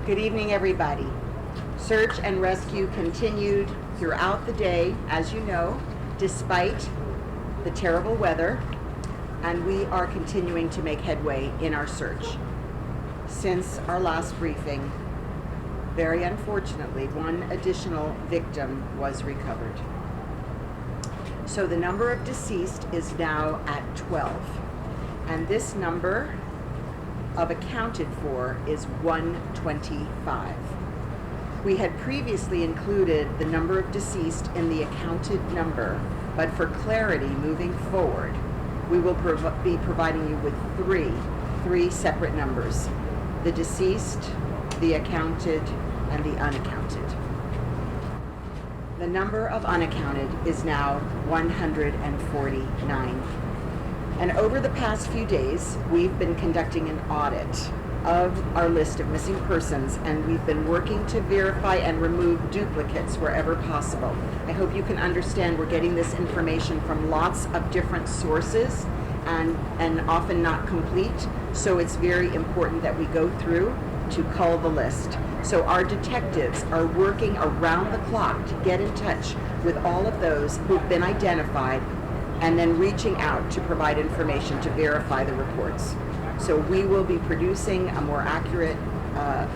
Good evening, everybody. Search and rescue continued throughout the day, as you know, despite the terrible weather, and we are continuing to make headway in our search. Since our last briefing, very unfortunately, one additional victim was recovered. So the number of deceased is now at 12, and this number of accounted for is 125. We had previously included the number of deceased in the accounted number, but for clarity moving forward, we will be providing you with three separate numbers: the deceased, the accounted, and the unaccounted. The number of unaccounted is now 149. And over the past few days, we've been conducting an audit of our list of missing persons, and we've been working to verify and remove duplicates wherever possible. I hope you can understand we're getting this information from lots of different sources and often not complete, so it's very important that we go through to cull the list. So our detectives are working around the clock to get in touch with all of those who've been identified and then reaching out to provide information to verify the reports. So we will be producing a more accurate,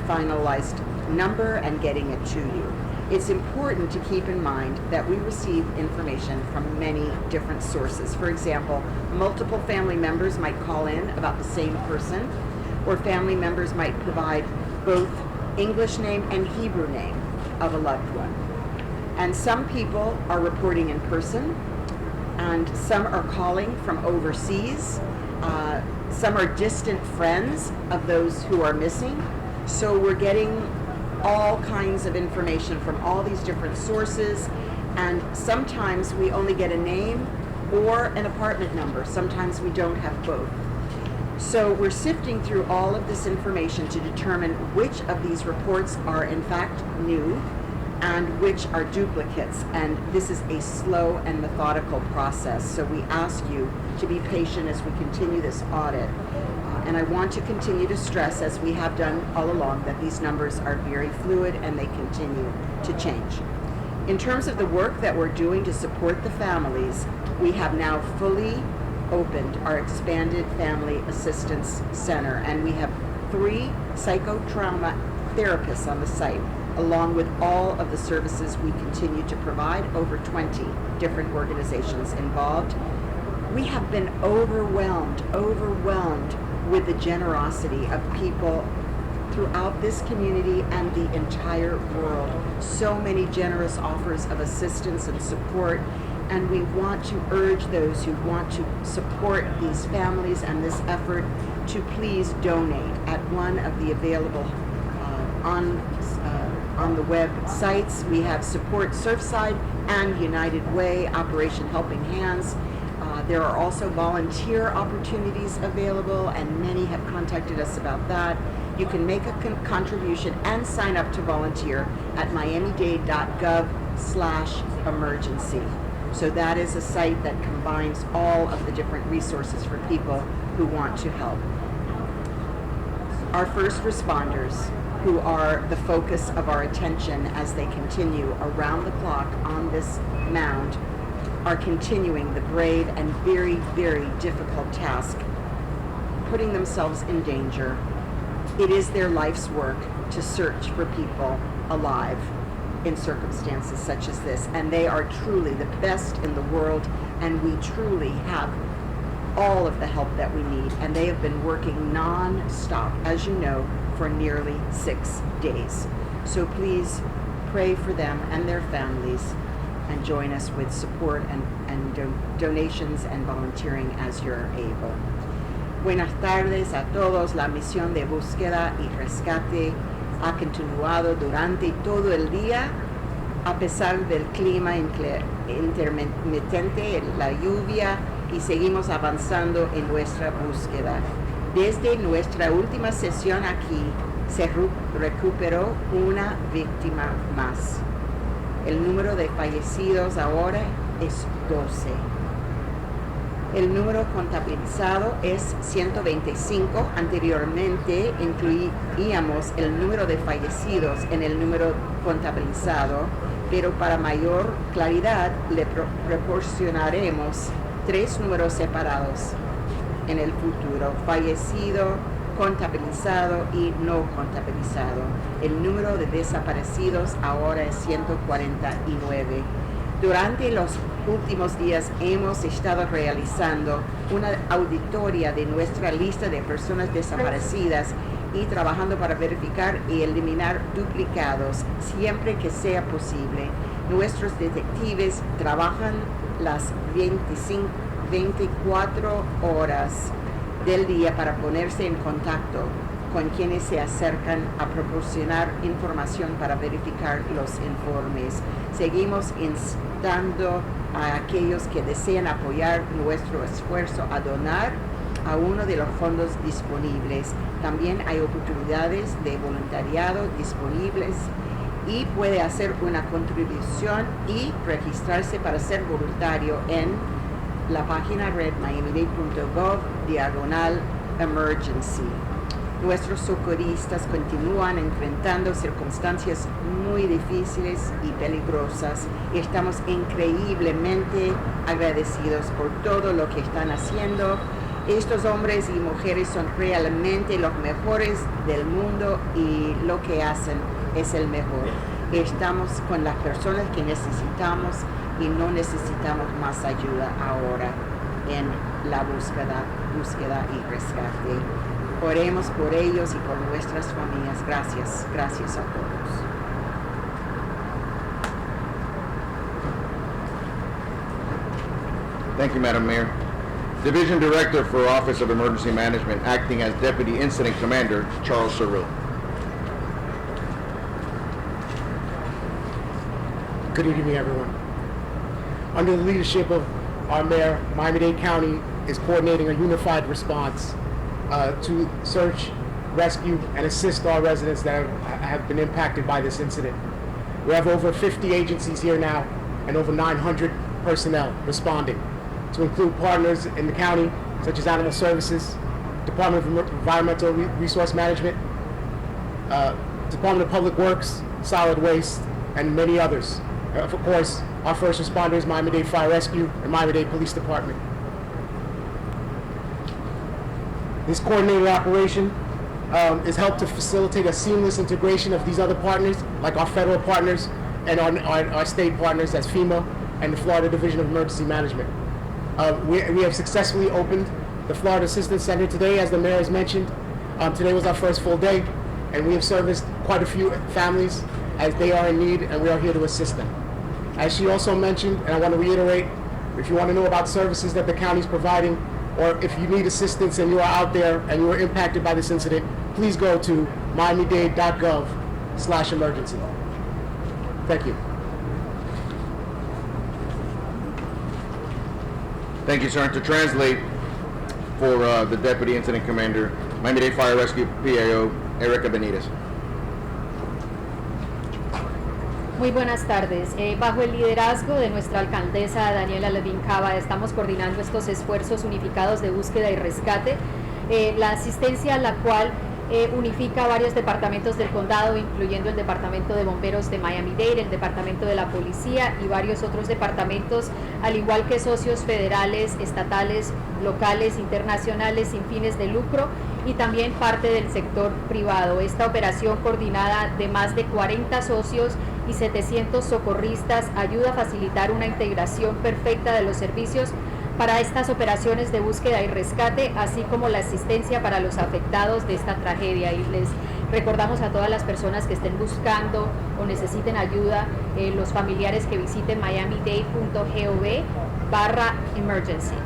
finalized number and getting it to you. It's important to keep in mind that we receive information from many different sources. For example, multiple family members might call in about the same person, or family members might provide both English name and Hebrew name of a loved one. And some people are reporting in person, and some are calling from overseas. Some are distant friends of those who are missing. So we're getting all kinds of information from all these different sources, and sometimes we only get a name or an apartment number. Sometimes we don't have both. So we're sifting through all of this information to determine which of these reports are in fact new and which are duplicates. And this is a slow and methodical process. So we ask you to be patient as we continue this audit. And I want to continue to stress, as we have done all along, that these numbers are very fluid and they continue to change. In terms of the work that we're doing to support the families, we have now fully opened our expanded Family Assistance Center, and we have 3 psychotrauma therapists on the site, along with all of the services we continue to provide, over 20 different organizations involved. We have been overwhelmed with the generosity of people throughout this community and the entire world. So many generous offers of assistance and support, and we want to urge those who want to support these families and this effort to please donate at one of the available on the web sites. We have Support Surfside and United Way, Operation Helping Hands. There are also volunteer opportunities available, and many have contacted us about that. You can make a contribution and sign up to volunteer at miami-dade.gov/emergency. So that is a site that combines all of the different resources for people who want to help. Our first responders, who are the focus of our attention as they continue around the clock on this mound, are continuing the brave and very, very difficult task, putting themselves in danger. It is their life's work to search for people alive in circumstances such as this, and they are truly the best in the world, and we truly have all of the help that we need, and they have been working non-stop, as you know, for nearly 6 days. So please pray for them and their families, and join us with support and donations and volunteering as you're able. Buenas tardes a todos. La misión de búsqueda y rescate ha continuado durante todo el día, a pesar del clima intermitente, la lluvia, y seguimos avanzando en nuestra búsqueda. Desde nuestra última sesión aquí, se recuperó una víctima más. El número de fallecidos ahora es 12. El número contabilizado es 125. Anteriormente incluíamos el número de fallecidos en el número contabilizado, pero para mayor claridad le proporcionaremos 3 números separados en el futuro: fallecido, contabilizado y no contabilizado. El número de desaparecidos ahora es 149. Durante los últimos días hemos estado realizando una auditoría de nuestra lista de personas desaparecidas y trabajando para verificar y eliminar duplicados siempre que sea posible. Nuestros detectives trabajan las 24 horas del día para ponerse en contacto con quienes se acercan a proporcionar información para verificar los informes. Seguimos instando a aquellos que desean apoyar nuestro esfuerzo a donar a uno de los fondos disponibles. También hay oportunidades de voluntariado disponibles y puede hacer una contribución y registrarse para ser voluntario en la página red miami-dade.gov/emergency. Nuestros socorristas continúan enfrentando circunstancias muy difíciles y peligrosas y estamos increíblemente agradecidos por todo lo que están haciendo. Estos hombres y mujeres son realmente los mejores del mundo y lo que hacen es el mejor. Estamos con las personas que necesitamos y no necesitamos más ayuda ahora en la búsqueda y rescate. Oremos por ellos y por nuestras familias. Gracias a todos. Thank you, Madam Mayor. Division Director for Office of Emergency Management, acting as Deputy Incident Commander, Charles Cerullo. Good evening, everyone. Under the leadership of our mayor, Miami-Dade County is coordinating a unified response to search, rescue, and assist our residents that have been impacted by this incident. We have over 50 agencies here now and over 900 personnel responding, to include partners in the county, such as Animal Services, Department of Environmental Resource Management, Department of Public Works, Solid Waste, and many others. Of course, our first responders, Miami-Dade Fire Rescue and Miami-Dade Police Department. This coordinated operation is helped to facilitate a seamless integration of these other partners, like our federal partners and our state partners as FEMA and the Florida Division of Emergency Management. We have successfully opened the Florida Assistance Center today, as the mayor has mentioned. Today was our first full day, and we have serviced quite a few families as they are in need, and we are here to assist them. As she also mentioned, and I want to reiterate, if you want to know about services that the county is providing, or if you need assistance and you are out there and you were impacted by this incident, please go to miami-dade.gov/emergency. Thank you. Thank you, sir. To translate for the Deputy Incident Commander, Miami-Dade Fire Rescue PAO, Erica Benitez. Muy buenas tardes. Bajo el liderazgo de nuestra alcaldesa Daniela Levin Cava, estamos coordinando estos esfuerzos unificados de búsqueda y rescate, la asistencia a la cual unifica varios departamentos del condado, incluyendo el departamento de bomberos de Miami-Dade, el departamento de la policía y varios otros departamentos, al igual que socios federales, estatales, locales, internacionales sin fines de lucro y también parte del sector privado. Esta operación coordinada de más de 40 socios y 700 socorristas ayuda a facilitar una integración perfecta de los servicios para estas operaciones de búsqueda y rescate, así como la asistencia para los afectados de esta tragedia. Y les recordamos a todas las personas que estén buscando o necesiten ayuda, los familiares, que visiten miami-dade.gov/emergency.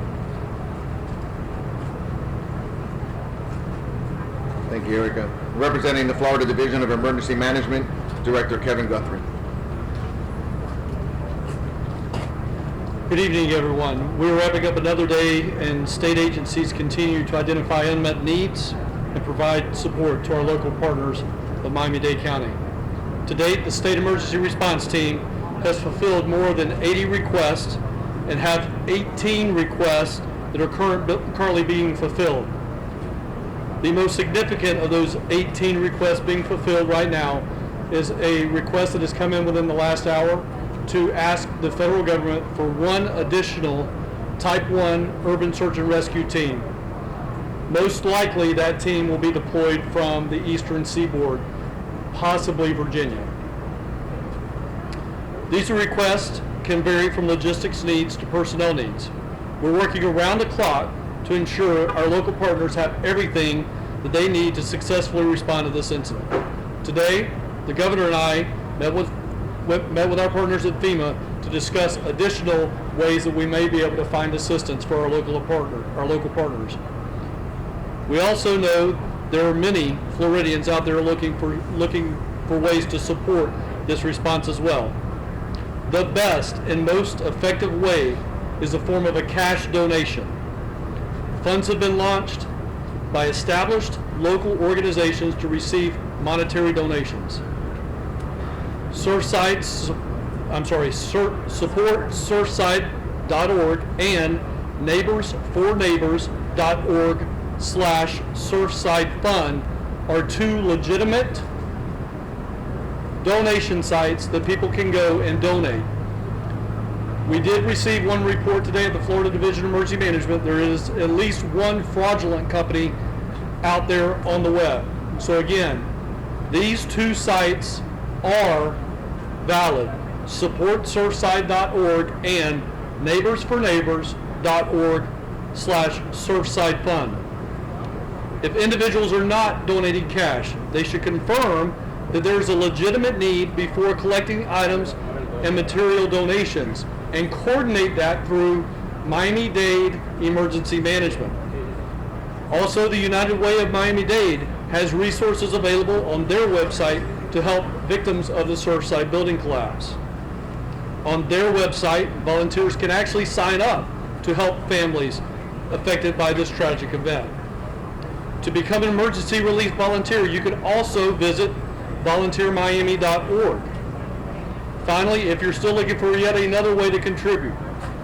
Thank you, Erica. Representing the Florida Division of Emergency Management, Director Kevin Guthrie. Good evening, everyone. We are wrapping up another day, and state agencies continue to identify unmet needs and provide support to our local partners of Miami-Dade County. To date, the State Emergency Response Team has fulfilled more than 80 requests and have 18 requests that are currently being fulfilled. The most significant of those 18 requests being fulfilled right now is a request that has come in within the last hour to ask the federal government for one additional Type 1 urban search and rescue team. Most likely that team will be deployed from the eastern seaboard, possibly Virginia. These requests can vary from logistics needs to personnel needs. We're working around the clock to ensure our local partners have everything that they need to successfully respond to this incident. Today, the governor and I met with our partners at FEMA to discuss additional ways that we may be able to find assistance for our local partners. We also know there are many Floridians out there looking for ways to support this response as well. The best and most effective way is the form of a cash donation. Funds have been launched by established local organizations to receive monetary donations. Support Surfside.org and neighborsforneighbors.org/Surfside Fund are two legitimate donation sites that people can go and donate. We did receive one report today at the Florida Division of Emergency Management. There is at least one fraudulent company out there on the web. So again, these two sites are valid. Support Surfside.org and neighborsforneighbors.org/Surfside Fund. If individuals are not donating cash, they should confirm that there's a legitimate need before collecting items and material donations, and coordinate that through Miami-Dade Emergency Management. Also, the United Way of Miami-Dade has resources available on their website to help victims of the Surfside building collapse. On their website, volunteers can actually sign up to help families affected by this tragic event. To become an emergency relief volunteer, you can also visit volunteermiami.org. Finally, if you're still looking for yet another way to contribute,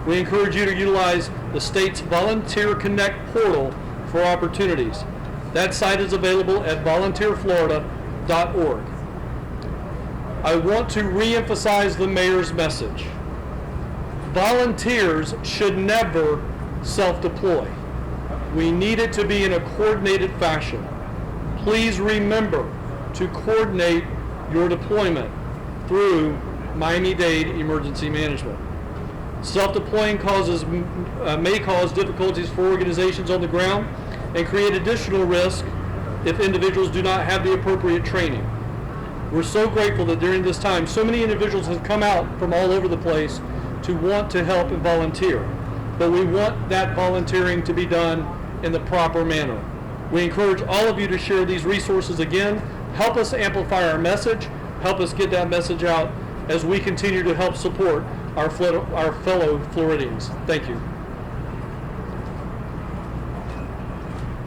we encourage you to utilize the state's Volunteer Connect portal for opportunities. That site is available at volunteerflorida.org. I want to re-emphasize the mayor's message. Volunteers should never self-deploy. We need it to be in a coordinated fashion. Please remember to coordinate your deployment through Miami-Dade Emergency Management. Self-deploying may cause difficulties for organizations on the ground and create additional risk if individuals do not have the appropriate training. We're so grateful that during this time, so many individuals have come out from all over the place to want to help and volunteer. But we want that volunteering to be done in the proper manner. We encourage all of you to share these resources again. Help us amplify our message. Help us get that message out as we continue to help support our fellow Floridians. Thank you.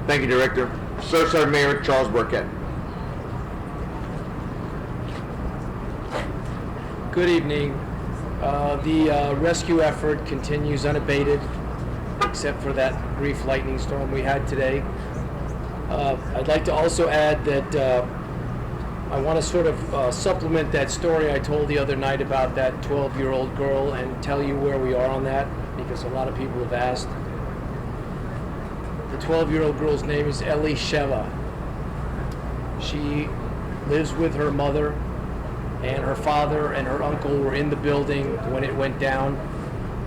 Thank you, Director. Surfside Mayor Charles Burkett. Good evening. The rescue effort continues unabated, except for that brief lightning storm we had today. I'd like to also add that I want to sort of supplement that story I told the other night about that 12-year-old girl and tell you where we are on that, because a lot of people have asked. The 12-year-old girl's name is Elisheva. She lives with her mother, and her father and her uncle were in the building when it went down.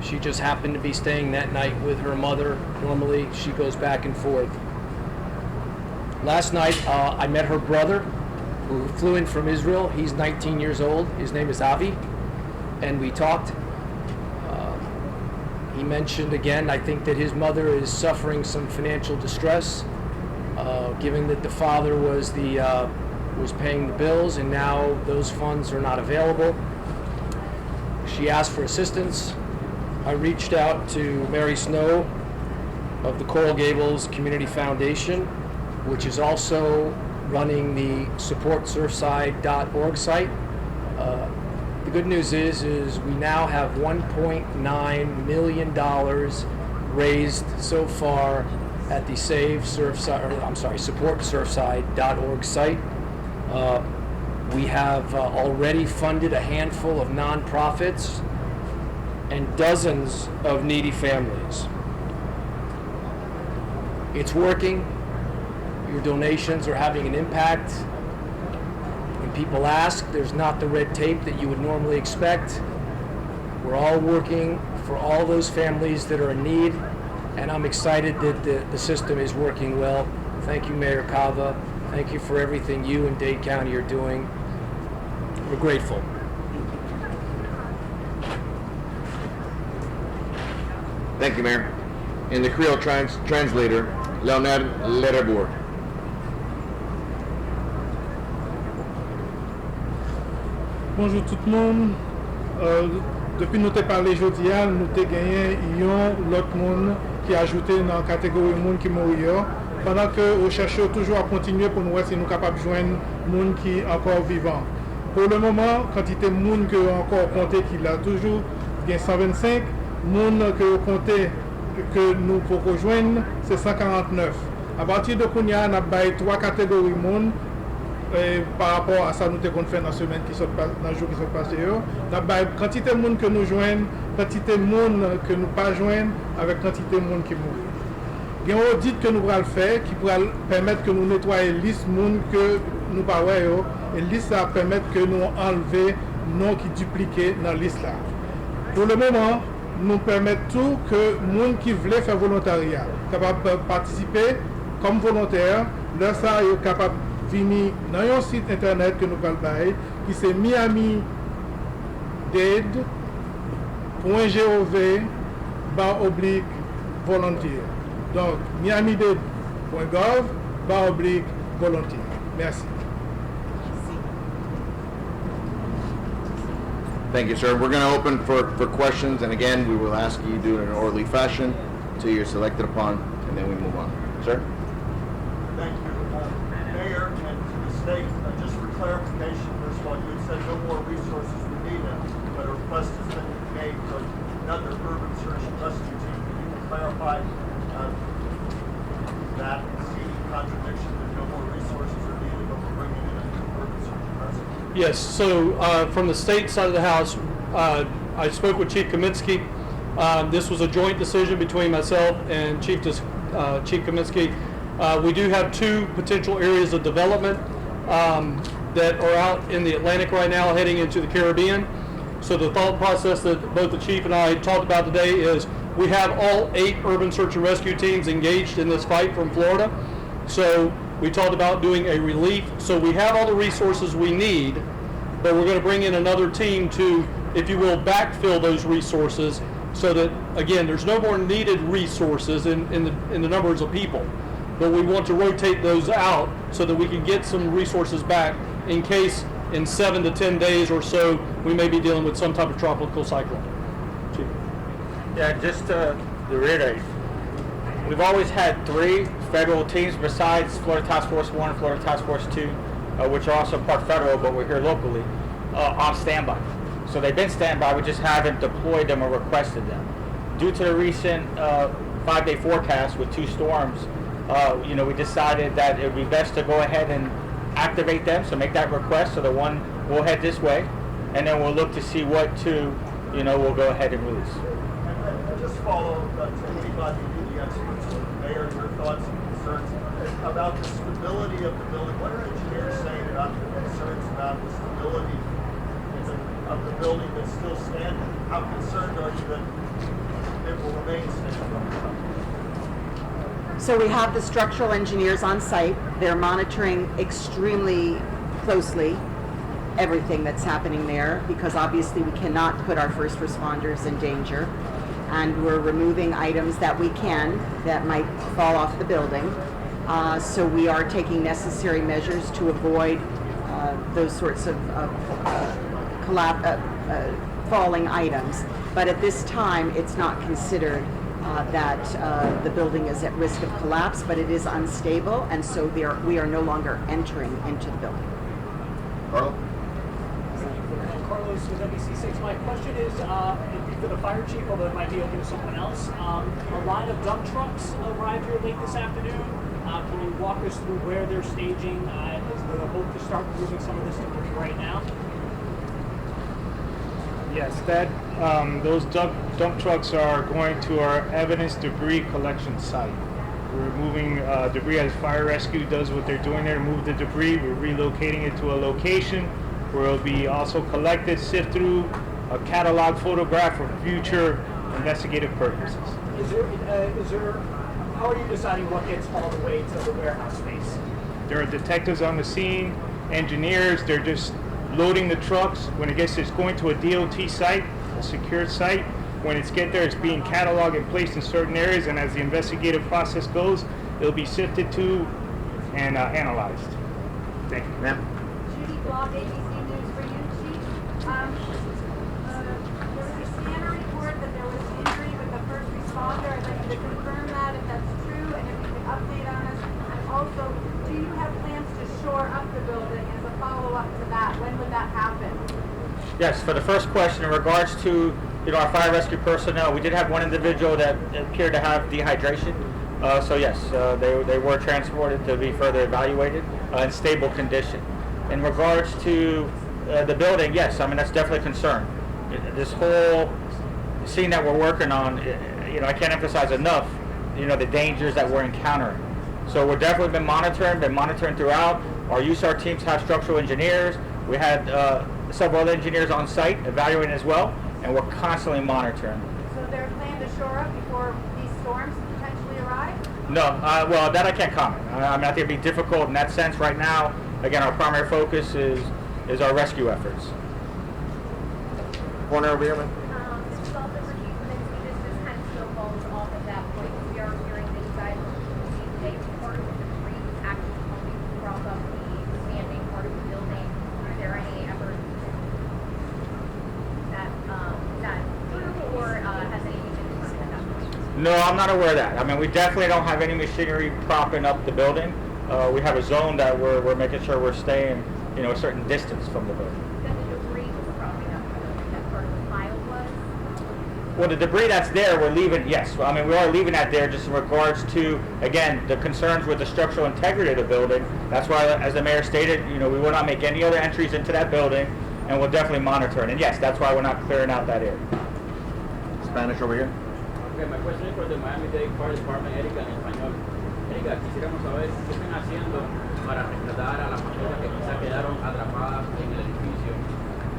She just happened to be staying that night with her mother. Normally, she goes back and forth. Last night, I met her brother, who flew in from Israel. He's 19 years old. His name is Avi, and we talked. He mentioned again, I think, that his mother is suffering some financial distress, given that the father was paying the bills, and now those funds are not available. She asked for assistance. I reached out to Mary Snow of the Coral Gables Community Foundation, which is also running the supportsurfside.org site. The good news is we now have $1.9 million raised so far at the Save Surfside, or I'm sorry, supportsurfside.org site. We have already funded a handful of nonprofits and dozens of needy families. It's working. Your donations are having an impact. When people ask, there's not the red tape that you would normally expect. We're all working for all those families that are in need, and I'm excited that the system is working well. Thank you, Mayor Cava. Thank you for everything you and Dade County are doing. We're grateful. Thank you, Mayor. In the Creole translator, Leonard Lerebourg. Bonjour tout le monde. Depuis nous te parlé aujourd'hui, nous te gagné l'autre monde qui a ajouté dans la catégorie monde qui mourir. Pendant que nous cherchons toujours à continuer pour nous voir si nous sommes capables de joindre monde qui est encore vivant. Pour le moment, quantité de monde que encore compté qu'il a toujours, il y a 125. Monde que compté que nous pouvons rejoindre, c'est 149. À partir de Kounia, nous avons trois catégories de monde. Par rapport à ça, nous avons fait dans la semaine qui sont dans le jour qui sont passés. Nous avons quantité de monde que nous joignons, quantité de monde que nous pas joignons, avec quantité de monde qui mourent. Il y a un audit que nous allons faire qui pourra permettre que nous nettoyions la liste de monde que nous pas voyons. Et la liste va permettre que nous enlevions les noms qui dupliqués dans la liste là. Pour le moment, nous permettons tout que les gens qui veulent faire volontariat, capables de participer comme volontaire, là ça est capable de venir dans un site internet que nous allons faire, qui c'est miami-dade.gov /volunteer. Donc, miami-dade.gov /volunteer. Merci. Thank you, sir. We're going to open for questions, and again, we will ask you to do it in an orderly fashion until you're selected upon, and then we move on. Sir? Thank you. Mayor, and to the state, just for clarification, first of all, you had said no more resources were needed, but a request has been made for another urban search and rescue team. Can you clarify that contradiction that no more resources are needed, but we're bringing in a new urban search and rescue? Yes, so from the state side of the House, I spoke with Chief Kaminsky. This was a joint decision between myself and Chief Kaminsky. We do have two potential areas of development that are out in the Atlantic right now heading into the Caribbean. So the thought process that both the Chief and I talked about today is we have all 8 urban search and rescue teams engaged in this fight from Florida. So we talked about doing a relief. So we have all the resources we need, but we're going to bring in another team to, if you will, backfill those resources so that, again, there's no more needed resources in the numbers of people. But we want to rotate those out so that we can get some resources back in case in 7 to 10 days or so we may be dealing with some type of tropical cyclone. Chief. Yeah, just to reiterate, we've always had 3 federal teams besides Florida Task Force 1 and Florida Task Force 2, which are also part federal, but we're here locally, on standby. So they've been standby, we just haven't deployed them or requested them. Due to the recent 5-day forecast with 2 storms, we decided that it would be best to go ahead and activate them, so make that request. So the one will head this way, and then we'll look to see what 2, we'll go ahead and release. And just follow to anybody, the experts, Mayor, your thoughts and concerns about the stability of the building. What are engineers saying about the concerns about the stability of the building that's still standing? How concerned are you that it will remain standing? So we have the structural engineers on site. They're monitoring extremely closely everything that's happening there because obviously we cannot put our first responders in danger. And we're removing items that we can that might fall off the building. So we are taking necessary measures to avoid those sorts of falling items. But at this time, it's not considered that the building is at risk of collapse, but it is unstable, and so we are no longer entering into the building. Carlo? Carlos, Davis with NBC6. My question is it'd be for the fire chief, although it might be open to someone else. A line of dump trucks arrived here late this afternoon. Can you walk us through where they're staging? Is the hope to start moving some of this debris right now? Yes, those dump trucks are going to our evidence debris collection site. We're moving debris as fire rescue does what they're doing there to move the debris. We're relocating it to a location where it'll be also collected, sift through, a catalog photograph for future investigative purposes. How are you deciding what gets hauled away to the warehouse space? There are detectives on the scene, engineers, they're just loading the trucks. When it's going to a DOT site, a secured site, when it's get there, it's being cataloged and placed in certain areas, and as the investigative process goes, it'll be sifted to and analyzed. Thank you. Ma'am? Judy Block, ABC News for you, Chief. There was a scanner report that there was injury with the first responder. I'd like you to confirm that if that's true, and if you could update on us. And also, do you have plans to shore up the building as a follow-up to that? When would that happen? Yes, for the first question, in regards to our fire rescue personnel, we did have one individual that appeared to have dehydration. So yes, they were transported to be further evaluated in stable condition. In regards to the building, yes, I mean that's definitely a concern. This whole scene that we're working on, I can't emphasize enough, the dangers that we're encountering. So we're definitely been monitoring throughout. Our USAR teams have structural engineers. We had several other engineers on site evaluating as well, and we're constantly monitoring. So there's plan to shore up before these storms potentially arrive? No, well, that I can't comment. I think it'd be difficult in that sense right now. Again, our primary focus is our rescue efforts. Corner over here, man. This is also for Chief Kaminsky. This just kind of snowballs off at that point. We are hearing that you guys received a part of the debris was actually helping prop up the standing part of the building. Are there any efforts that true, or has anything been determined at that point? No, I'm not aware of that. I mean, we definitely don't have any machinery propping up the building. We have a zone that we're making sure we're staying, a certain distance from the building. That the debris was propping up the building, that part of the pile was? Well, the debris that's there, we're leaving, yes. I mean, we are leaving that there just in regards to, again, the concerns with the structural integrity of the building. That's why, as the mayor stated, we will not make any other entries into that building, and we'll definitely monitor it. And yes, that's why we're not clearing out that area. Spanish over here. Okay, my question is for the Miami-Dade Fire Department, Erika, en español. Erika, quisiéramos saber qué están haciendo para rescatar a las mascotas que quizás quedaron atrapadas en el edificio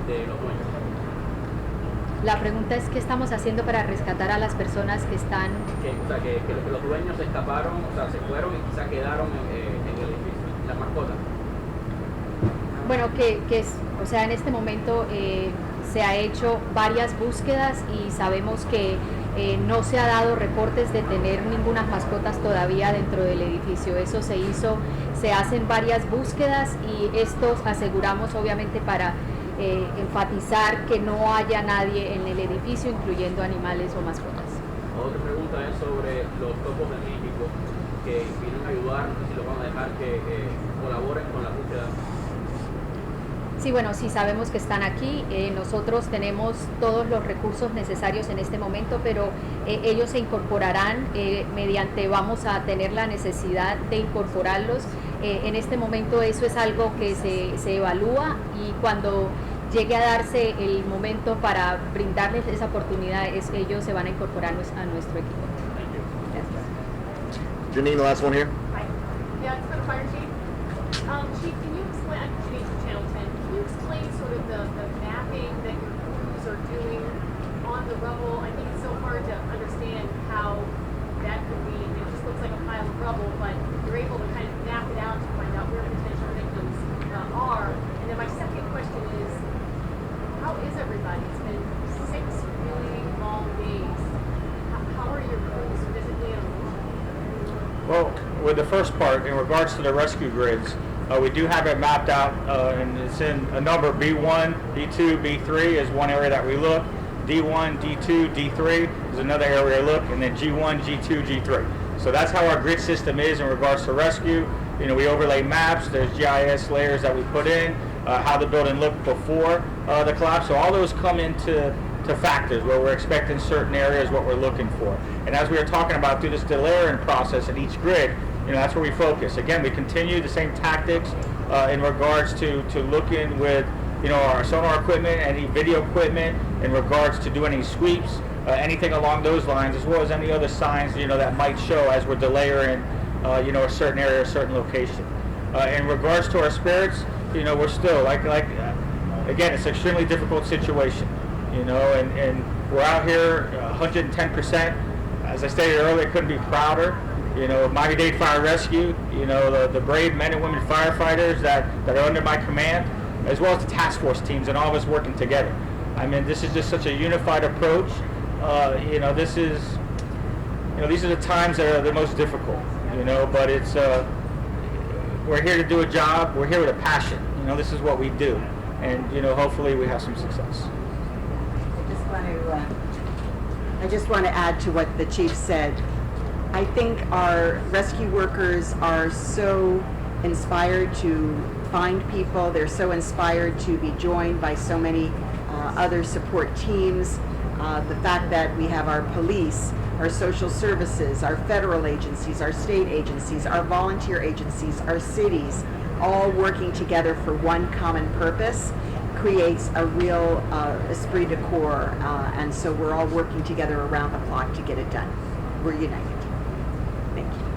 de los dueños. La pregunta es qué estamos haciendo para rescatar a las personas que están... Que los dueños se escaparon, se fueron y quizás quedaron en el edificio, las mascotas. Bueno, en este momento se ha hecho varias búsquedas y sabemos que no se ha dado reportes de tener ninguna mascotas todavía dentro del edificio. Eso se hacen varias búsquedas y estos aseguramos obviamente para enfatizar que no haya nadie en el edificio, incluyendo animales o mascotas. Otra pregunta es sobre los topos de México que vienen a ayudar, no sé si los van a dejar que colaboren con la búsqueda. Sí, bueno, sí sabemos que están aquí. Nosotros tenemos todos los recursos necesarios en este momento, pero ellos se incorporarán vamos a tener la necesidad de incorporarlos. En este momento eso es algo que se evalúa y cuando llegue a darse el momento para brindarles esa oportunidad, ellos se van a incorporar a nuestro equipo. Gracias. Janine, the last one here. Hi. Yeah, it's for the fire chief. Chief, can you explain, I'm Janine from Channel 10, can you explain sort of the mapping that your crews are doing on the rubble? I think it's so hard to understand how that could be. It just looks like a pile of rubble, but you're able to kind of map it out to find out where potential victims are. And then my second question is, how is everybody? It's been 6 really long days. How are your crews physically and emotionally? Well, with the first part, in regards to the rescue grids, we do have it mapped out, and it's in a number B1, B2, B3 is one area that we look. D1, D2, D3 is another area we look, and then G1, G2, G3. So that's how our grid system is in regards to rescue. We overlay maps, there's GIS layers that we put in. how the building looked before the collapse. So all those come into factors where we're expecting certain areas, what we're looking for. And as we were talking about through this delayering process at each grid, that's where we focus. Again, we continue the same tactics in regards to looking with our sonar equipment, any video equipment, in regards to doing any sweeps, anything along those lines, as well as any other signs that might show as we're delayering a certain area, a certain location. In regards to our spirits, we're still again, it's an extremely difficult situation. And we're out here 110%. As I stated earlier, couldn't be prouder. Miami-Dade Fire Rescue, the brave men and women firefighters that are under my command, as well as the task force teams and all of us working together. I mean, this is just such a unified approach. This is, these are the times that are the most difficult, but it's, we're here to do a job. We're here with a passion. This is what we do. And, hopefully we have some success. I just want to add to what the chief said. I think our rescue workers are so inspired to find people. They're so inspired to be joined by so many other support teams. The fact that we have our police, our social services, our federal agencies, our state agencies, our volunteer agencies, our cities, all working together for one common purpose creates a real esprit de corps, and so we're all working together around the clock to get it done. We're united. Thank you.